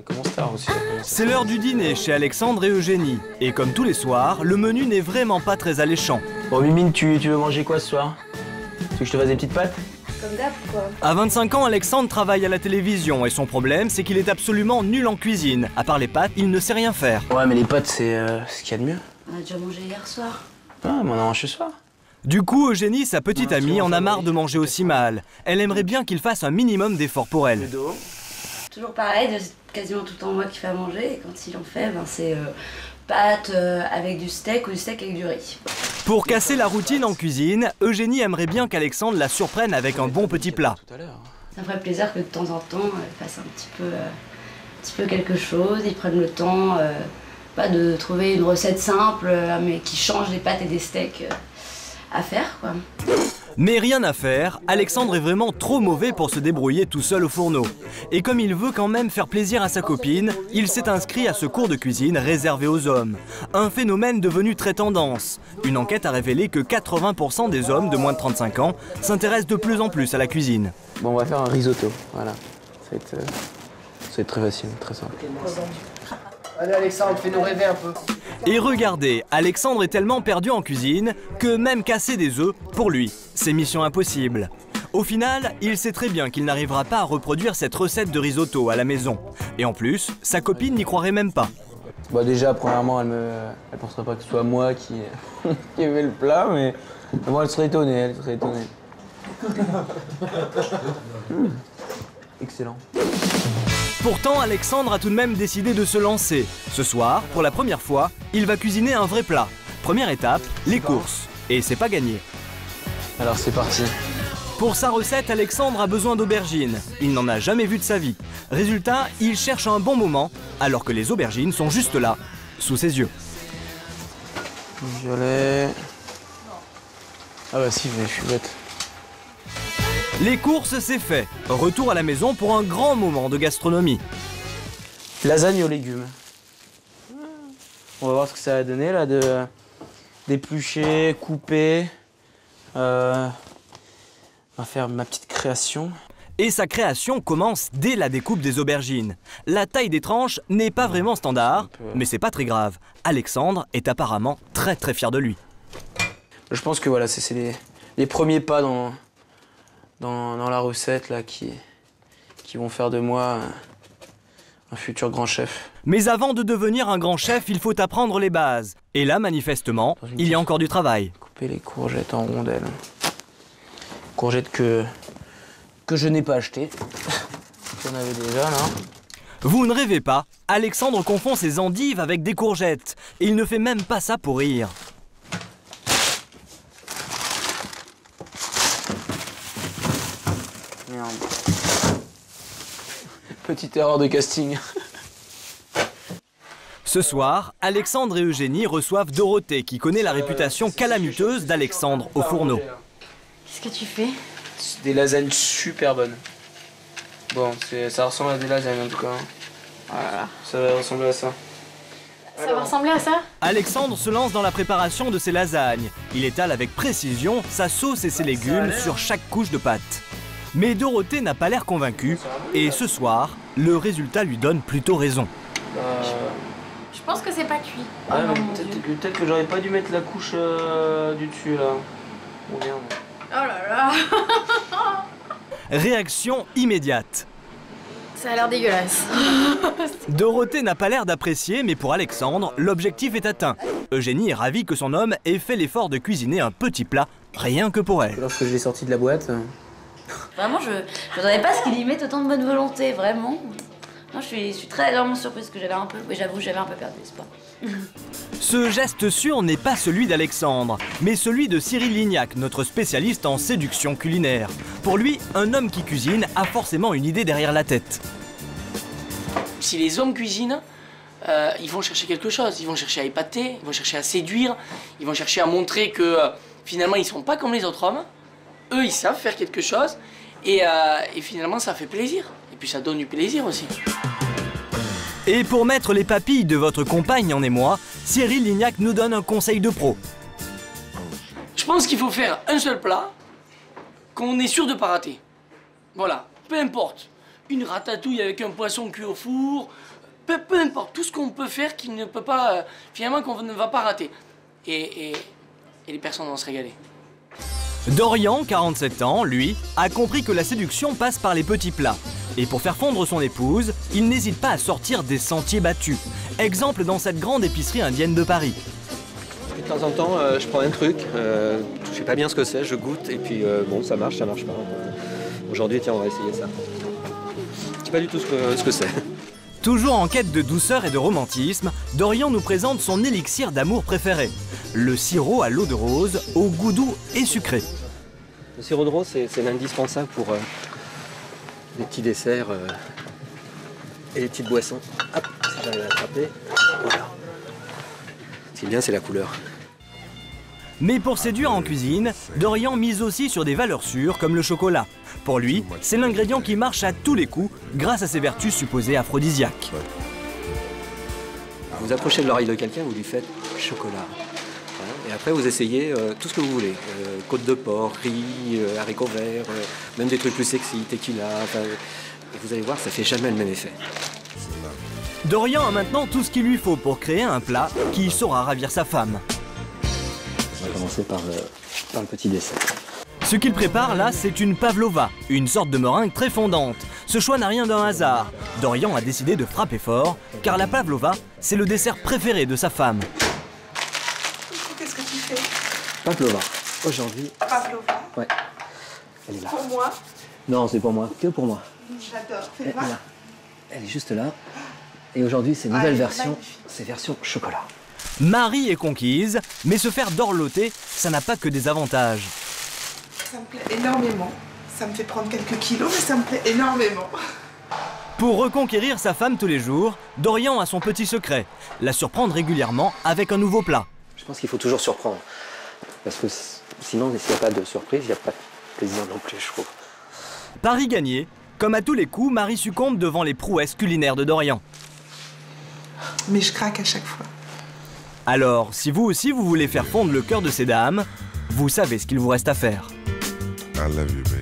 commence tard aussi. C'est l'heure du dîner chez Alexandre et Eugénie. Et comme tous les soirs, le menu n'est vraiment pas très alléchant. Bon, Mimine, tu veux manger quoi ce soir? Tu veux que je te fasse des petites pâtes? Comme d'hab, quoi. À 25 ans, Alexandre travaille à la télévision et son problème, c'est qu'il est absolument nul en cuisine. À part les pâtes, il ne sait rien faire. Ouais, mais les pâtes, c'est ce qu'il y a de mieux. On a déjà mangé hier soir. Ah, mais on en mange ce soir. Du coup, Eugénie, sa petite amie, en a marre de manger aussi mal. Elle aimerait bien qu'il fasse un minimum d'efforts pour elle. Toujours pareil, c'est quasiment tout le temps moi qui fais à manger. Et quand il en fait, ben, c'est pâtes avec du steak ou du steak avec du riz. Pour casser la routine en cuisine, Eugénie aimerait bien qu'Alexandre la surprenne avec un bon petit plat. Ça me ferait plaisir que de temps en temps, elle fasse un petit peu quelque chose. Ils prennent le temps pas de trouver une recette simple, mais qui change des pâtes et des steaks à faire, quoi. Mais rien à faire, Alexandre est vraiment trop mauvais pour se débrouiller tout seul au fourneau. Et comme il veut quand même faire plaisir à sa copine, il s'est inscrit à ce cours de cuisine réservé aux hommes. Un phénomène devenu très tendance. Une enquête a révélé que 80% des hommes de moins de 35 ans s'intéressent de plus en plus à la cuisine. Bon, on va faire un risotto, voilà. Ça va être très facile, très simple. Allez Alexandre, fais-nous rêver un peu. Et regardez, Alexandre est tellement perdu en cuisine que même casser des œufs, pour lui, c'est mission impossible. Au final, il sait très bien qu'il n'arrivera pas à reproduire cette recette de risotto à la maison. Et en plus, sa copine n'y croirait même pas. Bon, déjà, premièrement, elle penserait pas que ce soit moi qui ai fait le plat, mais bon, elle serait étonnée, Excellent. Pourtant, Alexandre a tout de même décidé de se lancer. Ce soir, pour la première fois, il va cuisiner un vrai plat. Première étape, les courses. Et c'est pas gagné. Alors c'est parti. Pour sa recette, Alexandre a besoin d'aubergines. Il n'en a jamais vu de sa vie. Résultat, il cherche un bon moment, alors que les aubergines sont juste là, sous ses yeux. Violet. Ah bah si, mais je suis bête. Les courses, c'est fait. Retour à la maison pour un grand moment de gastronomie. Lasagne aux légumes. On va voir ce que ça va donner là, d'éplucher, couper. On va faire ma petite création. Et sa création commence dès la découpe des aubergines. La taille des tranches n'est pas vraiment standard, mais c'est pas très grave. Alexandre est apparemment très fier de lui. Je pense que voilà, c'est les premiers pas dans la recette là, qui vont faire de moi un futur grand chef. Mais avant de devenir un grand chef, il faut apprendre les bases. Et là, manifestement, il y a encore du travail. Couper les courgettes en rondelles. Courgettes que je n'ai pas achetées. J'en avais déjà là. Vous ne rêvez pas, Alexandre confond ses endives avec des courgettes. Et il ne fait même pas ça pour rire. Merde. Petite erreur de casting. Ce soir, Alexandre et Eugénie reçoivent Dorothée, qui connaît la réputation calamiteuse d'Alexandre au fourneau. Qu'est-ce que tu fais? Des lasagnes super bonnes. Bon, ça ressemble à des lasagnes en tout cas. Voilà, ça va ressembler à ça. Ça va ressembler à ça? Alexandre se lance dans la préparation de ses lasagnes. Il étale avec précision sa sauce et ses légumes sur chaque couche de pâte. Mais Dorothée n'a pas l'air convaincue, et ce soir, le résultat lui donne plutôt raison. Je pense que c'est pas cuit. Ah, mais peut-être que j'aurais pas dû mettre la couche du dessus là. Oh merde. Oh là là. Réaction immédiate. Ça a l'air dégueulasse. Dorothée n'a pas l'air d'apprécier, mais pour Alexandre, l'objectif est atteint. Eugénie est ravie que son homme ait fait l'effort de cuisiner un petit plat, rien que pour elle. Lorsque je l'ai sorti de la boîte... Vraiment, je ne savais pas ce qu'il y mette autant de bonne volonté, vraiment. Non, je suis très agréablement surprise que j'avais un peu... Oui, j'avoue, j'avais un peu perdu l'espoir. Ce geste sûr n'est pas celui d'Alexandre, mais celui de Cyril Lignac, notre spécialiste en séduction culinaire. Pour lui, un homme qui cuisine a forcément une idée derrière la tête. Si les hommes cuisinent, ils vont chercher quelque chose. Ils vont chercher à épater, ils vont chercher à séduire, ils vont chercher à montrer que finalement ils ne sont pas comme les autres hommes. Eux, ils savent faire quelque chose et finalement ça fait plaisir. Et puis ça donne du plaisir aussi. Et pour mettre les papilles de votre compagne en émoi, Cyril Lignac nous donne un conseil de pro. Je pense qu'il faut faire un seul plat qu'on est sûr de ne pas rater. Voilà, peu importe. une ratatouille avec un poisson cuit au four, peu importe, tout ce qu'on peut faire qui ne peut pas, finalement, qu'on ne va pas rater. Et les personnes vont se régaler. Dorian, 47 ans, lui, a compris que la séduction passe par les petits plats. Et pour faire fondre son épouse, il n'hésite pas à sortir des sentiers battus. Exemple dans cette grande épicerie indienne de Paris. De temps en temps, je prends un truc, je sais pas bien ce que c'est, je goûte et puis bon, ça marche pas. Aujourd'hui, tiens, on va essayer ça. Je sais pas du tout ce que c'est. Toujours en quête de douceur et de romantisme, Dorian nous présente son élixir d'amour préféré. Le sirop à l'eau de rose, au goût doux et sucré. Le sirop de rose, c'est l'indispensable pour les petits desserts et les petites boissons. Hop, si j'arrive à l'attraper, voilà. Ce qui est bien, c'est la couleur. Mais pour séduire en cuisine, Dorian mise aussi sur des valeurs sûres comme le chocolat. Pour lui, c'est l'ingrédient qui marche à tous les coups grâce à ses vertus supposées aphrodisiaques. Vous approchez de l'oreille de quelqu'un, vous lui faites chocolat. Et après, vous essayez tout ce que vous voulez. Côte de porc, riz, haricots verts, même des trucs plus sexy, tequila. Et vous allez voir, ça fait jamais le même effet. Dorian a maintenant tout ce qu'il lui faut pour créer un plat qui saura ravir sa femme. On va commencer par le petit dessert. Ce qu'il prépare là, c'est une pavlova, une sorte de meringue très fondante. Ce choix n'a rien d'un hasard. Dorian a décidé de frapper fort, car la pavlova, c'est le dessert préféré de sa femme. Qu'est-ce que tu fais? Pavlova. Aujourd'hui. Pavlova? Ouais. Elle est là. Pour moi? Non, c'est pour moi. Que pour moi. J'adore. Elle Fais est voir. là. Elle est juste là. Et aujourd'hui, c'est une nouvelle elle est version. magnifique. C'est version chocolat. Marie est conquise, mais se faire dorloter, ça n'a pas que des avantages. Ça me plaît énormément. Ça me fait prendre quelques kilos, mais ça me plaît énormément. Pour reconquérir sa femme tous les jours, Dorian a son petit secret, la surprendre régulièrement avec un nouveau plat. Je pense qu'il faut toujours surprendre. Parce que sinon, s'il n'y a pas de surprise, il n'y a pas de plaisir non plus, je trouve. Pari gagné, comme à tous les coups, Marie succombe devant les prouesses culinaires de Dorian. Mais je craque à chaque fois. Alors, si vous aussi vous voulez faire fondre le cœur de ces dames, vous savez ce qu'il vous reste à faire. I love you, baby.